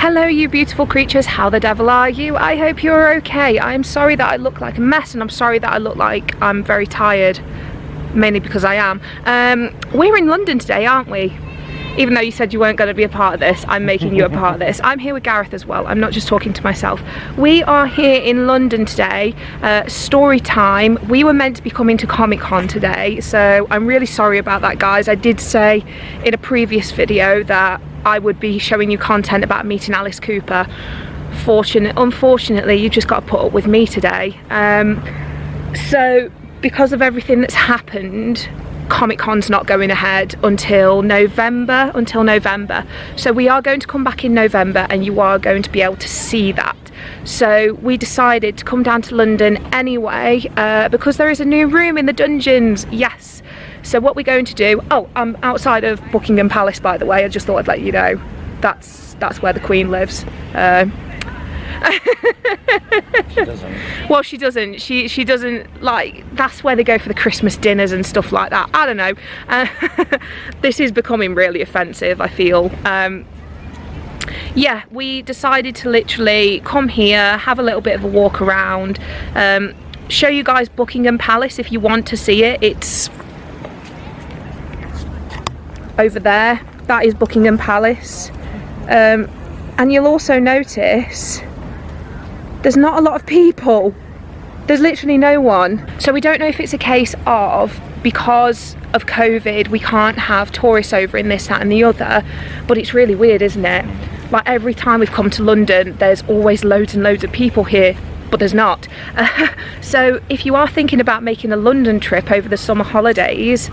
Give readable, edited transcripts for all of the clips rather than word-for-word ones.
Hello you beautiful creatures, how the devil are you? I hope you're okay. I'm sorry that I look like a mess and I'm sorry that I look like I'm very tired, mainly because I am. We're in London today, aren't we? Even though you said you weren't going to be a part of this, I'm making you a part of this. I'm here with Gareth as well, I'm not just talking to myself. We are here in London today, story time. We were meant to be coming to Comic-Con today, so I'm really sorry about that, guys. I did say in a previous video that I would be showing you content about meeting Alice Cooper. Unfortunately, you've just got to put up with me today. So because of everything that's happened, Comic-Con's not going ahead until November. So we are going to come back in November and you are going to be able to see that. So we decided to come down to London anyway, because there is a new room in the dungeons. Yes. So what we're going to do, oh, I'm outside of Buckingham Palace, by the way. I just thought I'd let you know. That's where the Queen lives. She doesn't. Well, she doesn't. She doesn't, like, that's where they go for the Christmas dinners and stuff like that. I don't know. This is becoming really offensive, I feel. Yeah, we decided to literally come here, have a little bit of a walk around, show you guys Buckingham Palace if you want to see it. It's over there. That is Buckingham Palace. And you'll also notice there's not a lot of people. There's literally no one. So we don't know if it's a case of, because of COVID, we can't have tourists over in this, that and the other, but it's really weird, isn't it? Like every time we've come to London, there's always loads and loads of people here, but there's not. So if you are thinking about making a London trip over the summer holidays,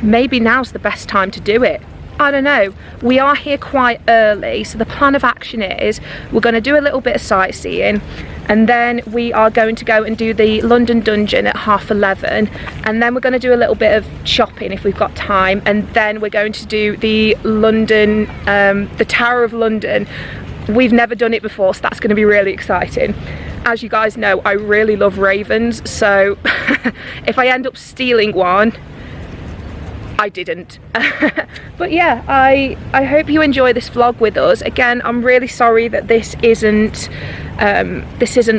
maybe now's the best time to do it. I don't know. We are here quite early, so the plan of action is we're going to do a little bit of sightseeing, and then we are going to go and do the London Dungeon at 11:30, and then we're going to do a little bit of shopping if we've got time, and then we're going to do the London, the Tower of London. We've never done it before, so that's going to be really exciting. As you guys know, I really love ravens, so if I end up stealing one, I didn't. But yeah, I hope you enjoy this vlog with us. Again, I'm really sorry that this isn't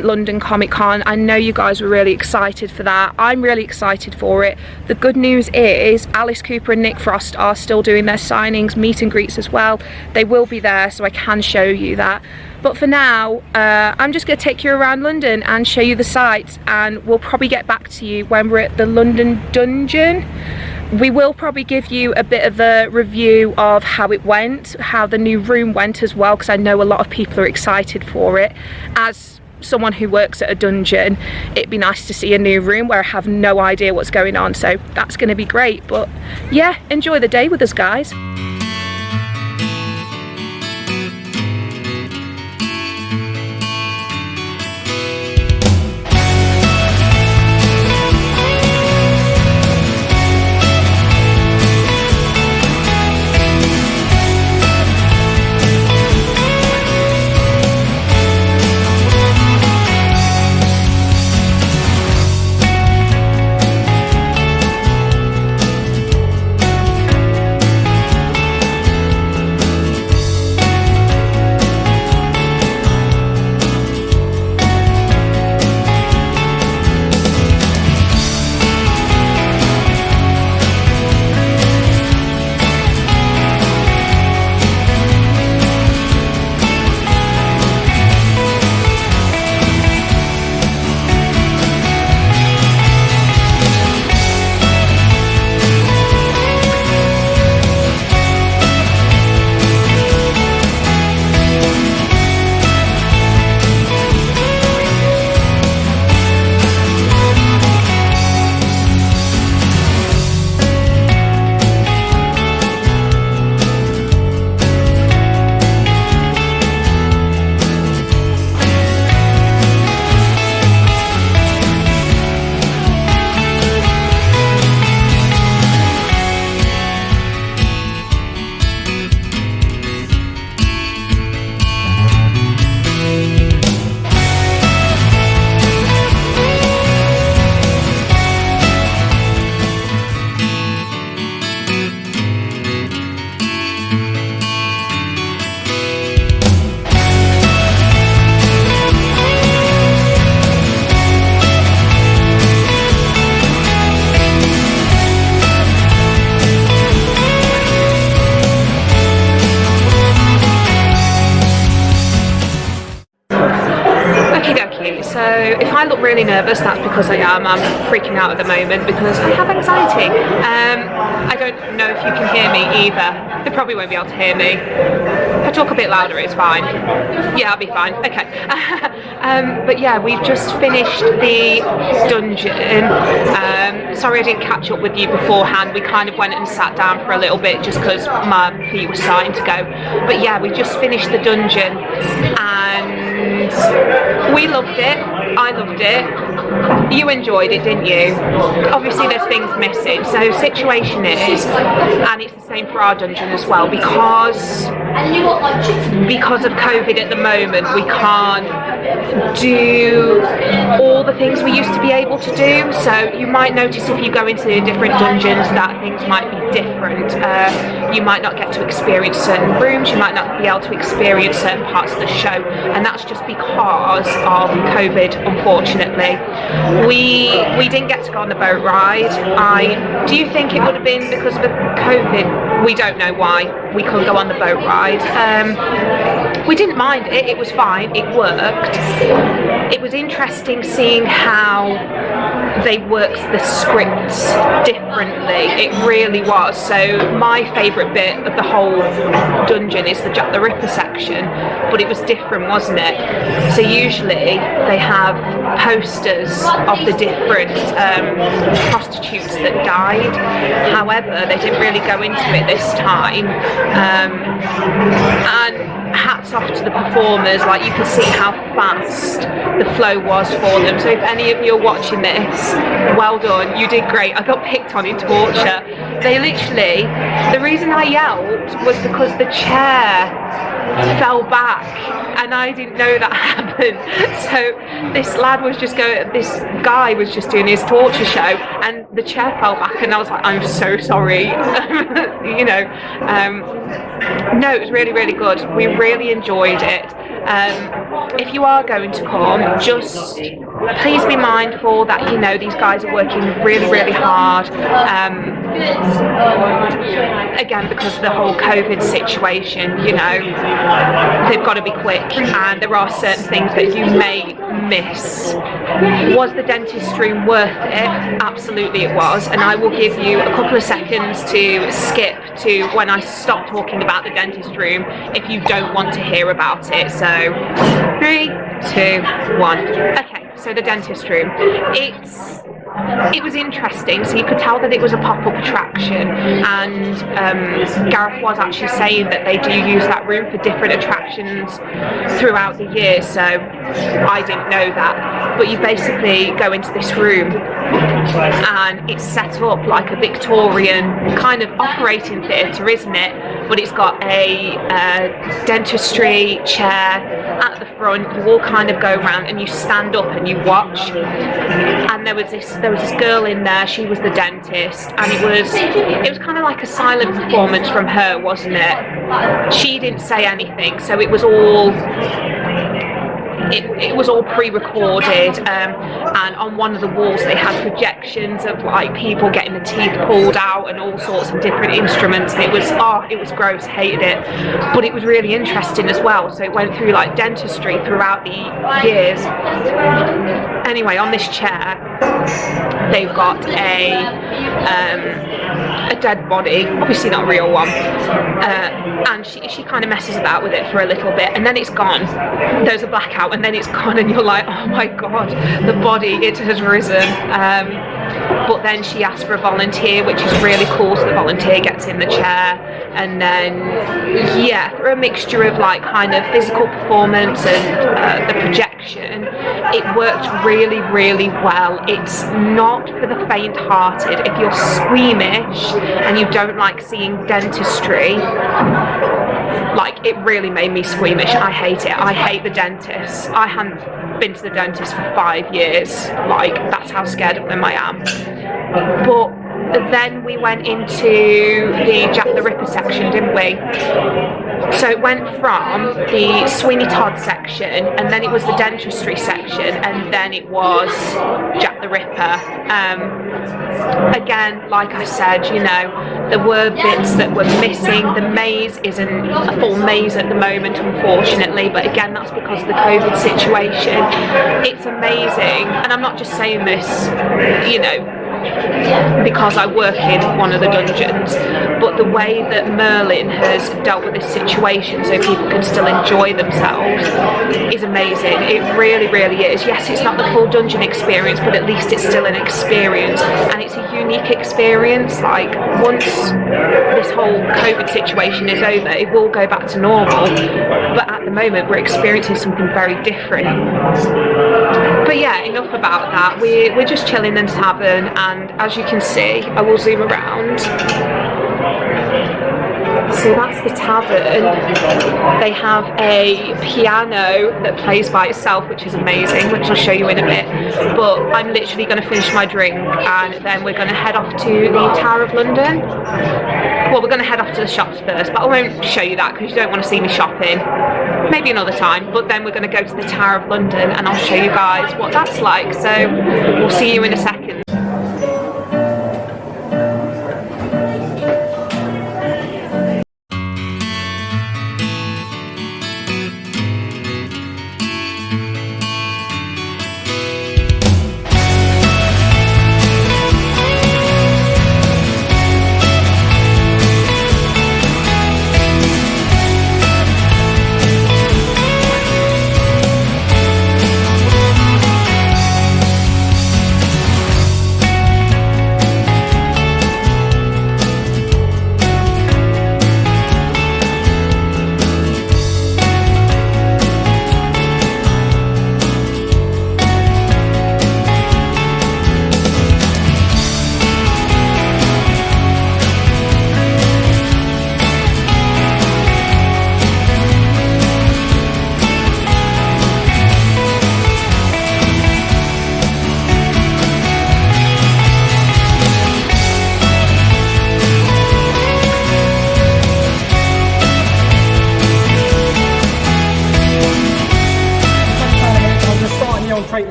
London Comic-Con. I know you guys were really excited for that. I'm really excited for it. The good news is Alice Cooper and Nick Frost are still doing their signings, meet and greets as well. They will be there, so I can show you that. But for now, I'm just going to take you around London and show you the sights, and we'll probably get back to you when we're at the London Dungeon. We will probably give you a bit of a review of how it went, how the new room went as well, because I know a lot of people are excited for it. As someone who works at a dungeon, it'd be nice to see a new room where I have no idea what's going on, so that's going to be great. But yeah, enjoy the day with us, guys. so if I look really nervous, that's because I am. I'm freaking out at the moment because I have anxiety. I don't know if you can hear me either. They probably won't be able to hear me. If I talk a bit louder, it's fine. Yeah, I'll be fine. Okay. But yeah, we've just finished the dungeon. Sorry I didn't catch up with you beforehand. We kind of went and sat down for a little bit just because my feet were starting to go. But yeah, we just finished the dungeon and we loved it. I loved it. You enjoyed it, didn't you? Obviously there's things missing. So situation is, and it's the same for our dungeon as well, because of COVID at the moment, we can't do all the things we used to be able to do. So you might notice if you go into different dungeons that things might be different. You might not get to experience certain rooms, you might not be able to experience certain parts of the show, and that's just because of COVID, unfortunately. We didn't get to go on the boat ride. Do you think it would have been because of the COVID? We don't know why we couldn't go on the boat ride. We didn't mind it, it was fine, it worked. It was interesting seeing how they worked the scripts differently. It really was. So my favourite bit of the whole dungeon is the Jack the Ripper section, but it was different, wasn't it? So usually they have posters of the different prostitutes that died. However, they didn't really go into it this time. And hats off to the performers, like you can see how fast the flow was for them. So if any of you are watching this, well done, you did great. I got picked on in torture. They literally, the reason I yelled was because the chair fell back and I didn't know that happened. So this guy was just doing his torture show and the chair fell back and I was like, I'm so sorry. You know, no, it was really, really good. We really enjoyed it. If you are going to come, just please be mindful that, you know, these guys are working really, really hard. Again, because of the whole COVID situation, you know, they've got to be quick and there are certain things that you may miss. Was the dentist room worth it? Absolutely it was, and I will give you a couple of seconds to skip to when I stop talking about the dentist room if you don't want to hear about it. So 3, 2, 1. Okay, so the dentist room. It was interesting, so you could tell that it was a pop-up attraction, and Gareth was actually saying that they do use that room for different attractions throughout the year, so I didn't know that. But you basically go into this room and it's set up like a Victorian kind of operating theatre, isn't it? But it's got a dentistry chair at the front. You all kind of go around and you stand up and you watch. And there was this girl in there. She was the dentist, and it was kind of like a silent performance from her, wasn't it? She didn't say anything, so it was all. It was all pre-recorded, and on one of the walls they had projections of like people getting the teeth pulled out and all sorts of different instruments, and it was gross, hated it, but it was really interesting as well. So it went through like dentistry throughout the years. Anyway, on this chair they've got a dead body, obviously not a real one, and she kind of messes about with it for a little bit, and then it's gone. There's a blackout and then it's gone, and you're like, oh my god, the body, it has risen. But then she asks for a volunteer, which is really cool, so the volunteer gets in the chair, and then yeah, through a mixture of like kind of physical performance and the projection, it worked really, really well. It's not for the faint-hearted. If you're squeamish and you don't like seeing dentistry, like, it really made me squeamish. I hate it. I hate the dentist. I hadn't been to the dentist for 5 years. Like, that's how scared of them I am. But then we went into the Jack the Ripper section, didn't we? So it went from the Sweeney Todd section, and then it was the dentistry section, and then it was Jack the Ripper. Again, like I said, you know, there were bits that were missing. The maze isn't a full maze at the moment, unfortunately, but again, that's because of the COVID situation. It's amazing, and I'm not just saying this, you know, because I work in one of the dungeons, but the way that Merlin has dealt with this situation so people can still enjoy themselves is amazing. It really, really is. Yes, it's not the full dungeon experience, but at least it's still an experience, and it's a unique experience. Like, once this whole COVID situation is over, it will go back to normal, but at the moment we're experiencing something very different. But yeah, enough about that. We're just chilling in the tavern, and as you can see, I will zoom around. So that's the tavern. They have a piano that plays by itself, which is amazing, which I'll show you in a bit. But I'm literally going to finish my drink, and then we're going to head off to the Tower of London. Well, we're going to head off to the shops first, but I won't show you that because you don't want to see me shopping. Maybe another time, but then we're going to go to the Tower of London, and I'll show you guys what that's like. So we'll see you in a second.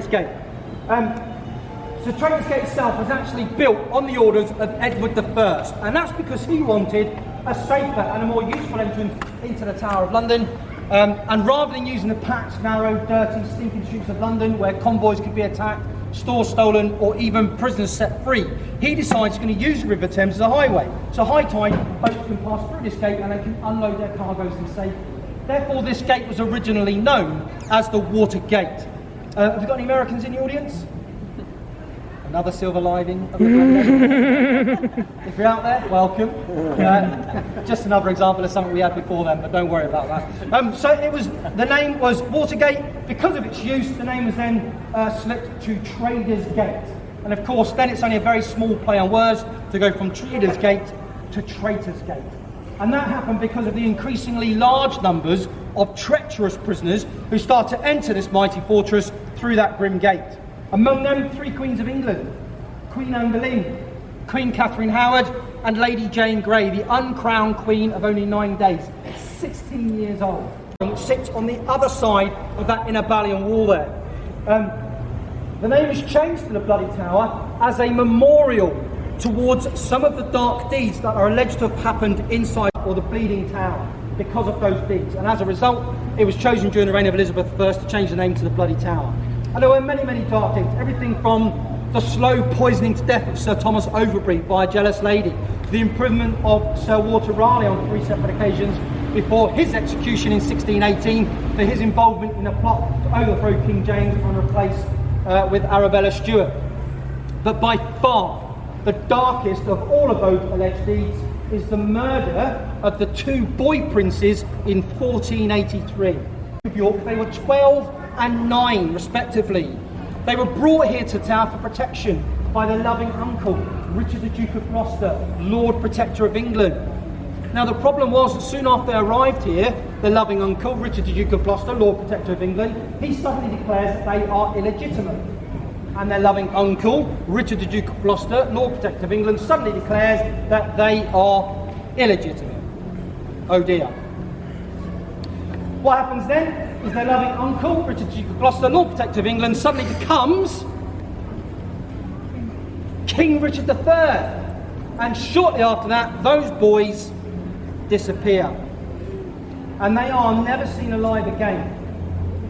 Gate. So Traitor's Gate itself was actually built on the orders of Edward I, and that's because he wanted a safer and a more useful entrance into the Tower of London, and rather than using the packed, narrow, dirty, stinking streets of London where convoys could be attacked, stores stolen, or even prisoners set free, he decides he's going to use the River Thames as a highway. So high tide, boats can pass through this gate and they can unload their cargoes in safety. Therefore, this gate was originally known as the Water Gate. Have we got any Americans in the audience? Another silver lining of the Black If you're out there, welcome. Just another example of something we had before then, but don't worry about that. So the name was Watergate. Because of its use, the name was then slipped to Traders Gate. And of course, then it's only a very small play on words to go from Traders Gate to Traitors Gate. And that happened because of the increasingly large numbers of treacherous prisoners who start to enter this mighty fortress through that grim gate. Among them, 3 queens of England: Queen Anne Boleyn, Queen Catherine Howard, and Lady Jane Grey, the uncrowned queen of only 9 days, 16 years old. It sits on the other side of that inner ballion wall there. The name is changed to the Bloody Tower as a memorial towards some of the dark deeds that are alleged to have happened inside or the Bleeding Tower because of those deeds. And as a result, it was chosen during the reign of Elizabeth I to change the name to the Bloody Tower. And there were many, many dark deeds, everything from the slow poisoning to death of Sir Thomas Overbury by a jealous lady, to the imprisonment of Sir Walter Raleigh on 3 separate occasions before his execution in 1618 for his involvement in a plot to overthrow King James and replace with Arabella Stuart. But by far the darkest of all of those alleged deeds is the murder of the 2 boy princes in 1483. They were 12 and 9 respectively. They were brought here to town for protection by their loving uncle, Richard the Duke of Gloucester, Lord Protector of England. Now the problem was that soon after they arrived here, the loving uncle, Richard the Duke of Gloucester, Lord Protector of England, he suddenly declares that they are illegitimate. And their loving uncle, Richard the Duke of Gloucester, Lord Protector of England, suddenly declares that they are illegitimate. Oh dear. What happens then is their loving uncle, Richard the Duke of Gloucester, Lord Protector of England, suddenly becomes King Richard III. And shortly after that, those boys disappear. And they are never seen alive again.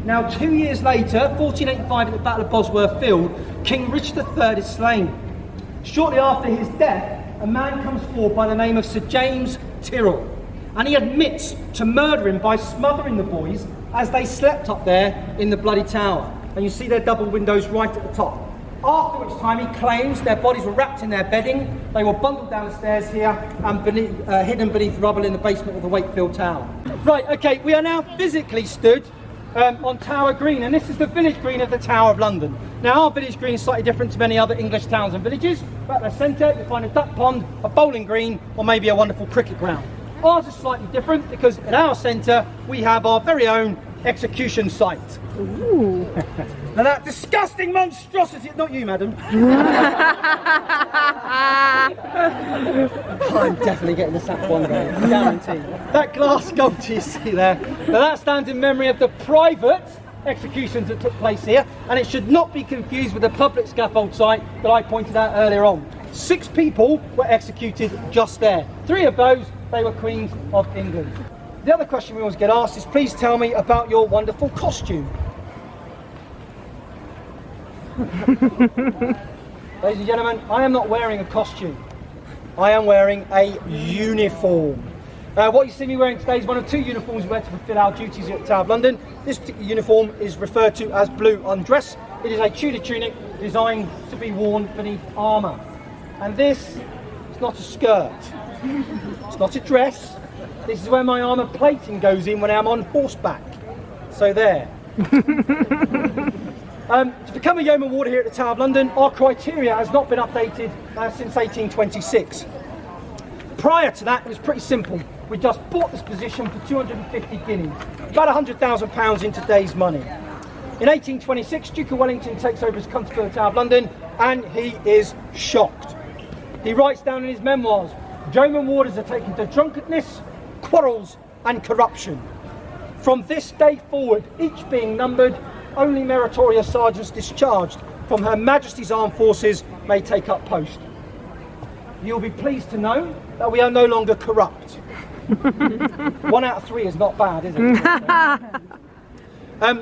Now, 2 years later, 1485, at the Battle of Bosworth Field, King Richard III is slain. Shortly after his death, a man comes forward by the name of Sir James Tyrrell, and he admits to murdering by smothering the boys as they slept up there in the bloody tower. And you see their double windows right at the top. After which time he claims their bodies were wrapped in their bedding, they were bundled down the stairs here and hidden beneath rubble in the basement of the Wakefield Tower. Right, okay, we are now physically stood on Tower Green, and this is the village green of the Tower of London. Now, our village green is slightly different to many other English towns and villages. But at the centre, you'll find a duck pond, a bowling green, or maybe a wonderful cricket ground. Ours is slightly different because at our centre, we have our very own execution site. Ooh. Now that disgusting monstrosity, not you, madam. I'm definitely getting the sack one day, guaranteed. That glass sculpture you see there, now that stands in memory of the private executions that took place here, and it should not be confused with the public scaffold site that I pointed out earlier on. 6 people were executed just there. 3 of those, they were Queens of England. The other question we always get asked is, please tell me about your wonderful costume. Ladies and gentlemen, I am not wearing a costume. I am wearing a uniform. What you see me wearing today is one of 2 uniforms we wear to fulfil our duties here at the Tower of London. This particular uniform is referred to as blue undress. It is a Tudor tunic designed to be worn beneath armour. And this is not a skirt. It's not a dress. This is where my armour plating goes in when I'm on horseback. So there. To become a Yeoman Warder here at the Tower of London, our criteria has not been updated since 1826. Prior to that, it was pretty simple. We just bought this position for 250 guineas, about £100,000 in today's money. In 1826, Duke of Wellington takes over as Constable of the Tower of London, and he is shocked. He writes down in his memoirs, Yeoman Warders are taken to drunkenness, quarrels and corruption. From this day forward, each being numbered, only meritorious sergeants discharged from Her Majesty's Armed Forces may take up post. You'll be pleased to know that we are no longer corrupt. 1 out of 3 is not bad, is it?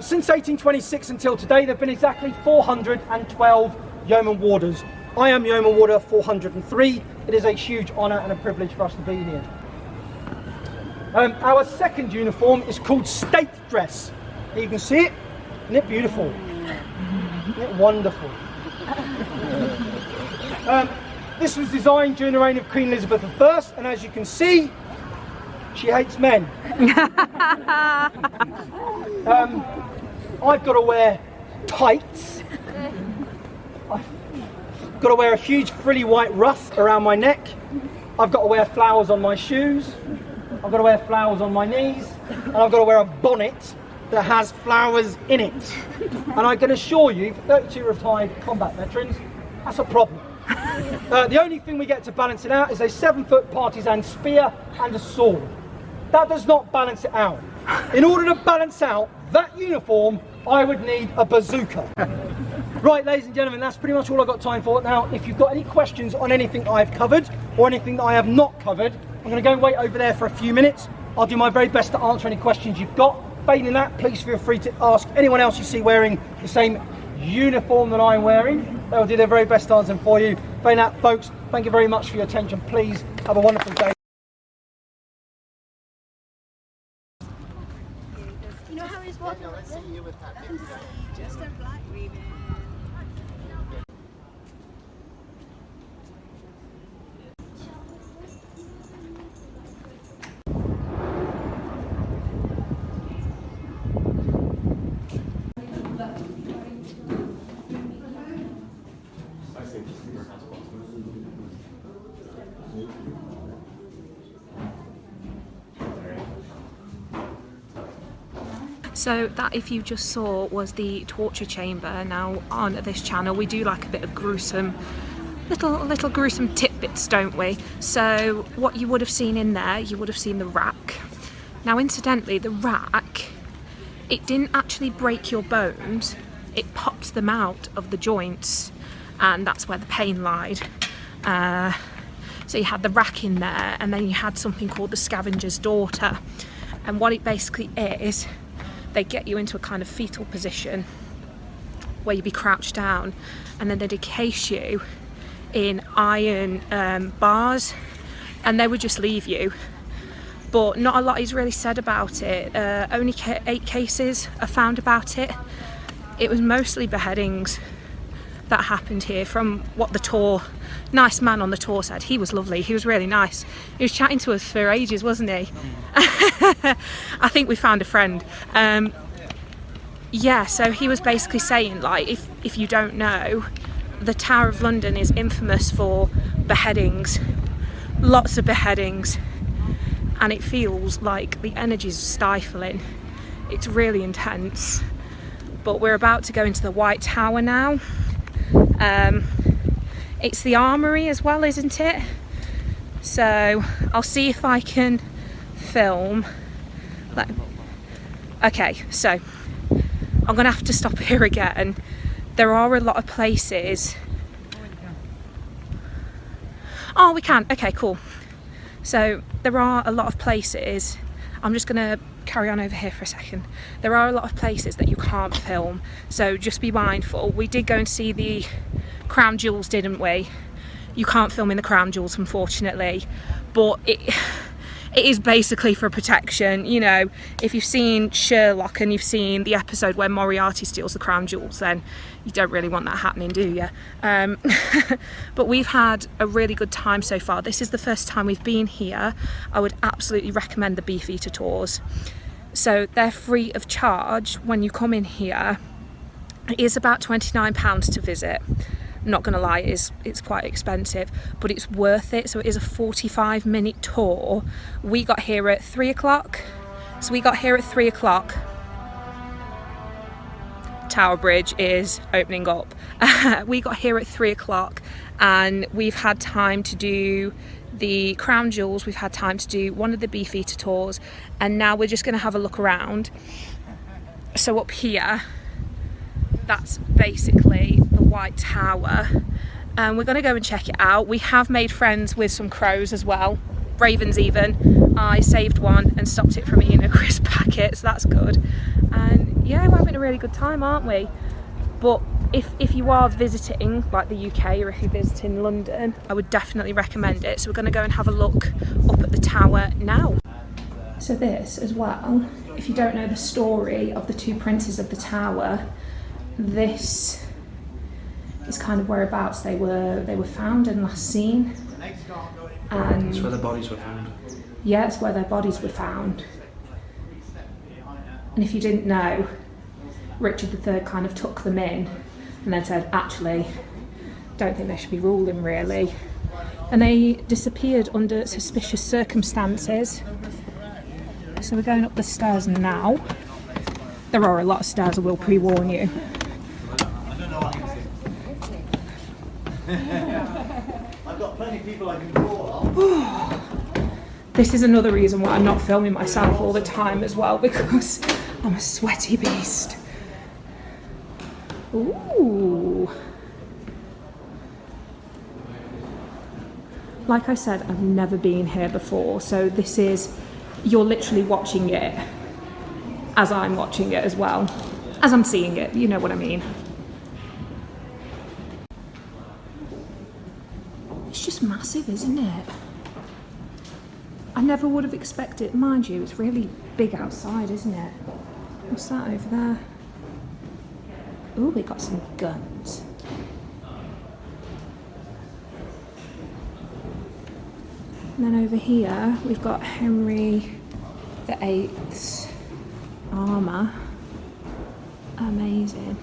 Since 1826 until today, there have been exactly 412 Yeoman Warders. I am Yeoman Warder 403. It is a huge honour and a privilege for us to be here. Our second uniform is called state dress. Here you can see it. Isn't it beautiful? Isn't it wonderful? This was designed during the reign of Queen Elizabeth I, and as you can see, she hates men. I've got to wear tights. I've got to wear a huge frilly white ruff around my neck. I've got to wear flowers on my shoes. I've got to wear flowers on my knees. And I've got to wear a bonnet that has flowers in it. And I can assure you, for 32 retired combat veterans, that's a problem. The only thing we get to balance it out is a 7-foot partisan spear and a sword. That does not balance it out. In order to balance out that uniform, I would need a bazooka. Right, ladies and gentlemen, that's pretty much all I've got time for. Now, if you've got any questions on anything I've covered or anything that I have not covered, I'm going to go and wait over there for a few minutes. I'll do my very best to answer any questions you've got. Failing that, please feel free to ask anyone else you see wearing the same uniform that I'm wearing. They'll do their very best to answer them for you. Failing that, folks, thank you very much for your attention. Please have a wonderful day. You know how he's walking? Let's see you with that. Just a black ribbon. So that, if you just saw, was the torture chamber. Now on this channel we do like a bit of gruesome, little gruesome tidbits, don't we? So what you would have seen in there, you would have seen the rack. Now incidentally, the rack, it didn't actually break your bones, it popped them out of the joints. and that's where the pain lied. So you had the rack in there, and then you had something called the scavenger's daughter. And what it basically is, they get you into a kind of fetal position where you'd be crouched down, and then they'd encase you in iron bars, and they would just leave you. But not a lot is really said about it. Only 8 cases are found about it. It was mostly beheadings that happened here, from what the tour, nice man on the tour said. He was lovely, he was really nice. He was chatting to us for ages, wasn't he? I think we found a friend. Yeah, so he was basically saying, like, if you don't know, the Tower of London is infamous for beheadings, lots of beheadings, and it feels like the energy's stifling. It's really intense. But we're about to go into the White Tower now. It's the armory as well, isn't it? So I'll see if I can film. Okay, so I'm gonna have to stop here again. There are a lot of places. Oh, we can. Okay, cool. So there are a lot of places. I'm just gonna carry on over here for a second. There are a lot of places that you can't film, so just be mindful. We did go and see the crown jewels, didn't we? You can't film in the crown jewels, unfortunately, but it is basically for protection. You know, if you've seen Sherlock and you've seen the episode where Moriarty steals the crown jewels, then you don't really want that happening, do you? But we've had a really good time so far. This is the first time we've been here. I would absolutely recommend the Beefeater tours. So they're free of charge when you come in here. It is about £29 to visit. I'm not gonna lie, it's quite expensive, but it's worth it. So it is a 45-minute tour. We got here at 3 o'clock. So we got here at 3 o'clock. Tower Bridge is opening up. We got here at 3 o'clock, and we've had time to do the crown jewels, we've had time to do one of the Beefeater tours, and now we're just going to have a look around. So up here, that's basically the White Tower, and we're going to go and check it out. We have made friends with some crows as well, ravens even. I saved one and stopped it from eating a crisp packet, so that's good. And yeah, we're having a really good time, aren't we? But if you are visiting like the UK, or if you're visiting London, I would definitely recommend it. So we're going to go and have a look up at the tower now. So this as well, if you don't know the story of the two princes of the tower, this is kind of whereabouts they were found and last seen. And That's where the bodies were found. yeah, it's where their bodies were found. And if you didn't know, Richard III kind of took them in and then said, actually, don't think they should be ruling really. And they disappeared under suspicious circumstances. So we're going up the stairs now. There are a lot of stairs, I will pre-warn you. I've got plenty of people I can call on. This is another reason why I'm not filming myself all the time as well, because I'm a sweaty beast. Ooh. Like I said, I've never been here before, so this is, you're literally watching it as I'm watching it as well. As I'm seeing it, you know what I mean. It's just massive, isn't it? I never would have expected, mind you, it's really big outside, isn't it? What's that over there? Ooh, we got some guns. And then over here, we've got Henry VIII's armour. Amazing.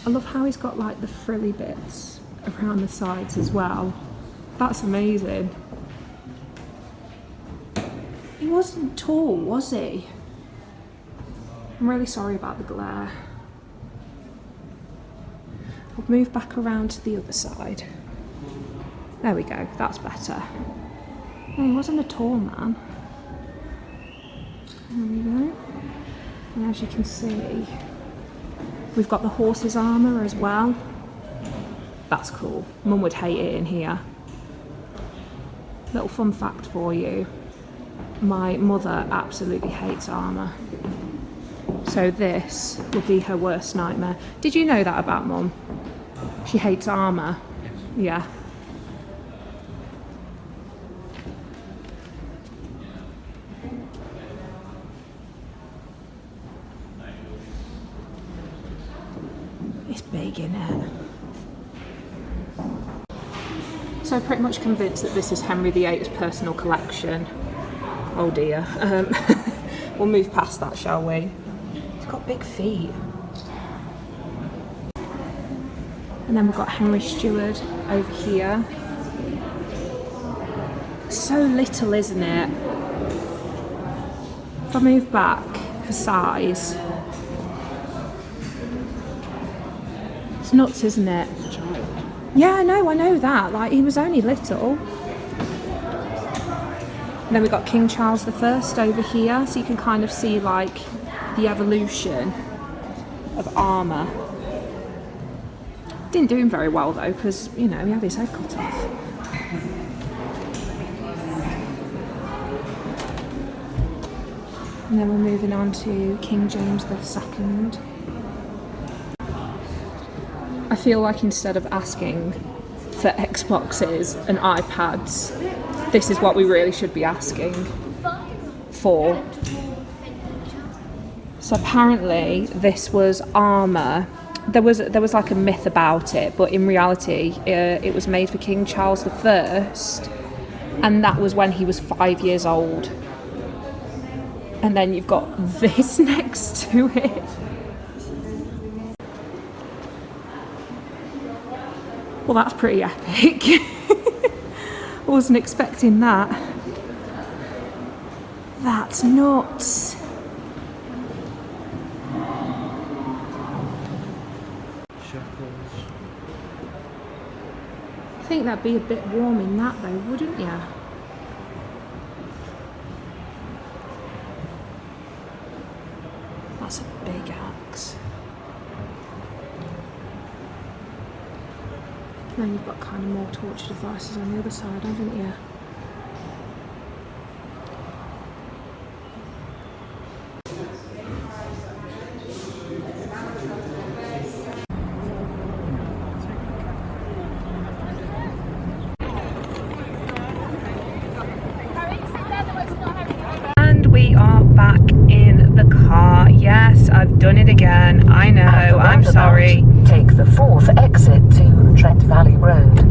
I love how he's got like the frilly bits around the sides as well. That's amazing. He wasn't tall, was he? I'm really sorry about the glare. I'll move back around to the other side. There we go, that's better. No, he wasn't a tall man. There we go. And as you can see, we've got the horse's armour as well. That's cool. Mum would hate it in here. Little fun fact for you. My mother absolutely hates armour. So this would be her worst nightmare. Did you know that about Mum? She hates armour. Yeah. It's big, isn't it? So pretty much convinced that this is Henry VIII's personal collection. Oh dear. We'll move past that, shall we? He's got big feet. And then we've got Henry Stewart over here. So little, isn't it? If I move back for size, it's nuts, isn't it? Yeah, I know that. Like, he was only little. And then we've got King Charles I over here, so you can kind of see like the evolution of armour. Didn't do him very well though, because, you know, he had his head cut off. And then we're moving on to King James II. I feel like instead of asking for Xboxes and iPads, this is what we really should be asking for. So apparently this was armour. There was like a myth about it, but in reality it was made for King Charles I, and that was when he was 5 years old. And then you've got this next to it. Well, that's pretty epic. I wasn't expecting that. That's nuts. I think that'd be a bit warm in that though, wouldn't you? That's a big axe. Then you've got kind of more torture devices on the other side, haven't you? And we are back in the car. Yes, I've done it again. I know, I'm sorry. Take the 4th exit to Trent Valley Road.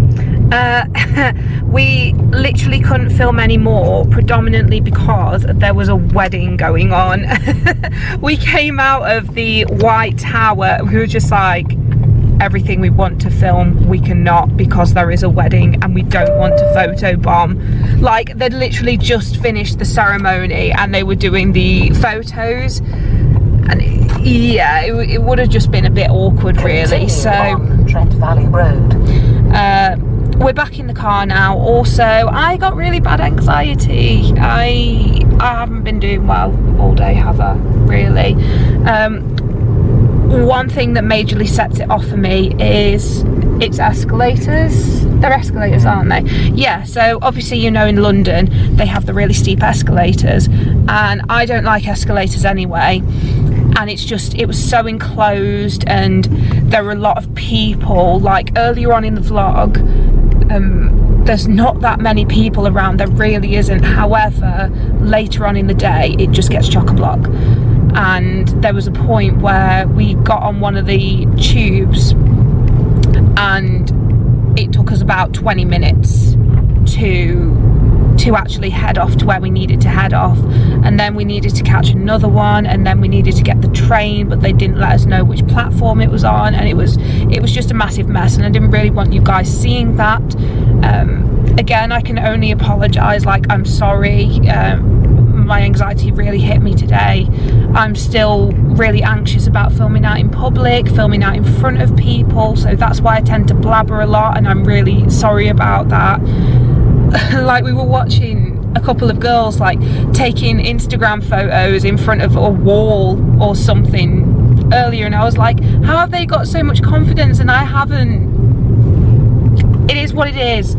We literally couldn't film any more, predominantly because there was a wedding going on. We came out of the White Tower, we were just like, everything we want to film we cannot because there is a wedding and we don't want to photobomb. Like, they'd literally just finished the ceremony and they were doing the photos, and yeah, it would have just been a bit awkward really. So Trent Valley Road. We're back in the car now. Also, I got really bad anxiety. I haven't been doing well all day, have I? Really. One thing that majorly sets it off for me is its escalators. They're escalators, aren't they? Yeah, so obviously, you know, in London they have the really steep escalators, and I don't like escalators anyway. And it's just, it was so enclosed and there were a lot of people. Like earlier on in the vlog, there's not that many people around, there really isn't. However, later on in the day it just gets chock-a-block, and there was a point where we got on one of the tubes and it took us about 20 minutes to actually head off to where we needed to head off, and then we needed to catch another one, and then we needed to get the train, but they didn't let us know which platform it was on, and it was just a massive mess, and I didn't really want you guys seeing that. Again, I can only apologize. Like, I'm sorry, my anxiety really hit me today. I'm still really anxious about filming out in public, filming out in front of people, so that's why I tend to blabber a lot, and I'm really sorry about that. Like, we were watching a couple of girls like taking Instagram photos in front of a wall or something earlier, and I was like, how have they got so much confidence and I haven't? it is what it is.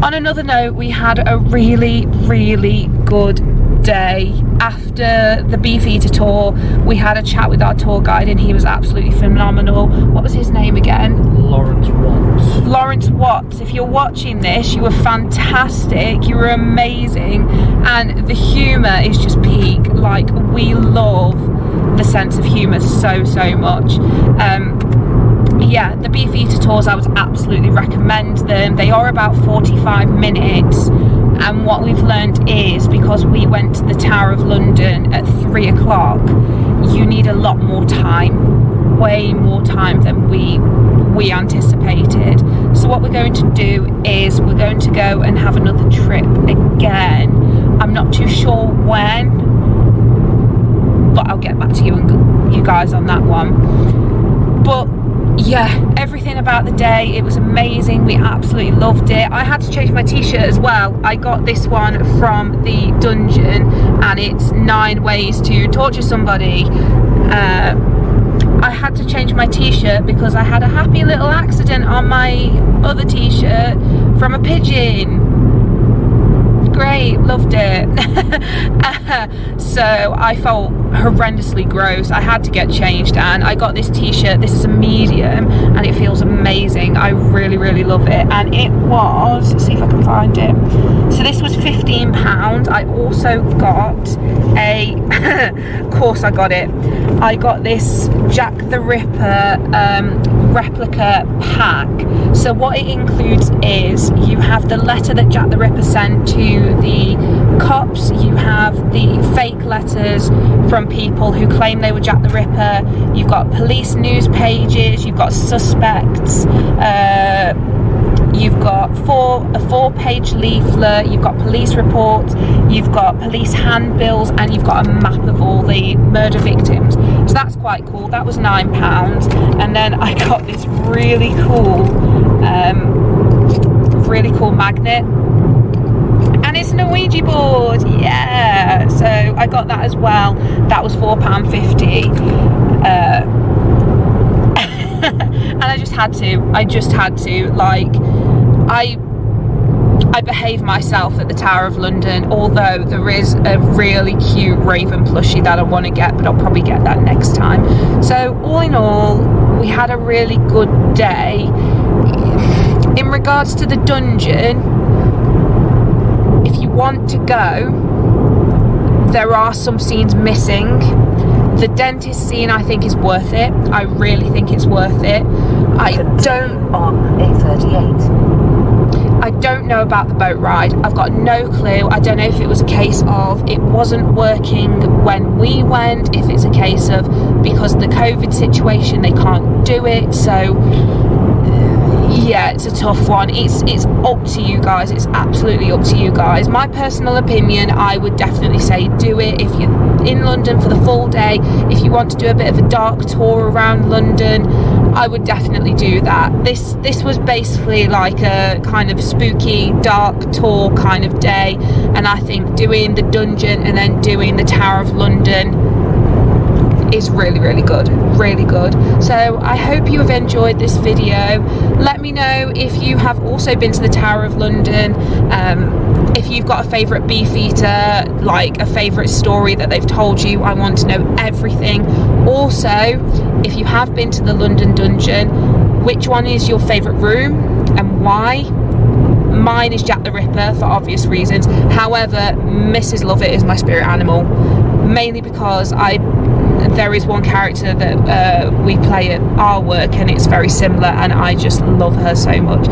On another note, we had a really, really good day. After the Beefeater tour, we had a chat with our tour guide and he was absolutely phenomenal. What was his name again? Lawrence Watts. Lawrence Watts. If you're watching this, you were fantastic, you were amazing, and the humour is just peak. Like, we love the sense of humour so much. Yeah, the Beefeater tours, I would absolutely recommend them. They are about 45 minutes, and what we've learned is, because we went to the Tower of London at 3 o'clock, you need a lot more time, way more time than we anticipated. So what we're going to do is we're going to go and have another trip again. I'm not too sure when, but I'll get back to you guys on that one. But yeah, everything about the day, it was amazing. We absolutely loved it. I had to change my t-shirt as well. I got this one from the dungeon, and it's 9 ways to torture somebody. I had to change my t-shirt because I had a happy little accident on my other t-shirt from a pigeon. Great, loved it. So I felt horrendously gross. I had to get changed, and I got this t-shirt. This is a medium and it feels amazing. I really love it, and it was, let's see if I can find it. So this was £15. I also got a of course I got it. I got this Jack the Ripper replica pack. So what it includes is, you have the letter that Jack the Ripper sent to the cops, you have the fake letters from people who claim they were Jack the Ripper, you've got police news pages, you've got suspects, you've got a 4-page leaflet, you've got police reports, you've got police handbills, and you've got a map of all the murder victims. So that's quite cool. That was £9. And then I got this really cool magnet, and it's an Ouija board. Yeah, so I got that as well. That was £4.50. And I just had to, like, I behaved myself at the Tower of London, although there is a really cute raven plushie that I want to get, but I'll probably get that next time. So all in all, we had a really good day. In regards to the dungeon, if you want to go, there are some scenes missing. The dentist scene, I think, is worth it. I really think it's worth it. I don't know about the boat ride. I've got no clue. I don't know if it was a case of it wasn't working when we went, if it's a case of because of the COVID situation they can't do it. So yeah, it's a tough one. It's up to you guys. It's absolutely up to you guys. My personal opinion, I would definitely say do it if you're in London for the full day. If you want to do a bit of a dark tour around London, I would definitely do that. This was basically like a kind of spooky dark tour kind of day, and I think doing the dungeon and then doing the Tower of London is really good, really good. So I hope you have enjoyed this video. Let me know if you have also been to the Tower of London, if you've got a favourite Beefeater, like a favourite story that they've told you. I want to know everything. Also, if you have been to the London Dungeon, which one is your favourite room and why? Mine is Jack the Ripper for obvious reasons. However, Mrs. Lovett is my spirit animal, mainly because there is one character that we play at our work and it's very similar, and I just love her so much.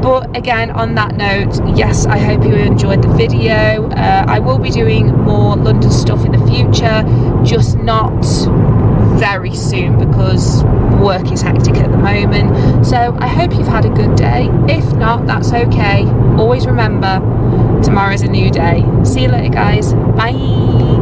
But again, on that note, yes, I hope you enjoyed the video. I will be doing more London stuff in the future, just not very soon because work is hectic at the moment. So I hope you've had a good day. If not, that's okay. Always remember, tomorrow's a new day. See you later, guys. Bye.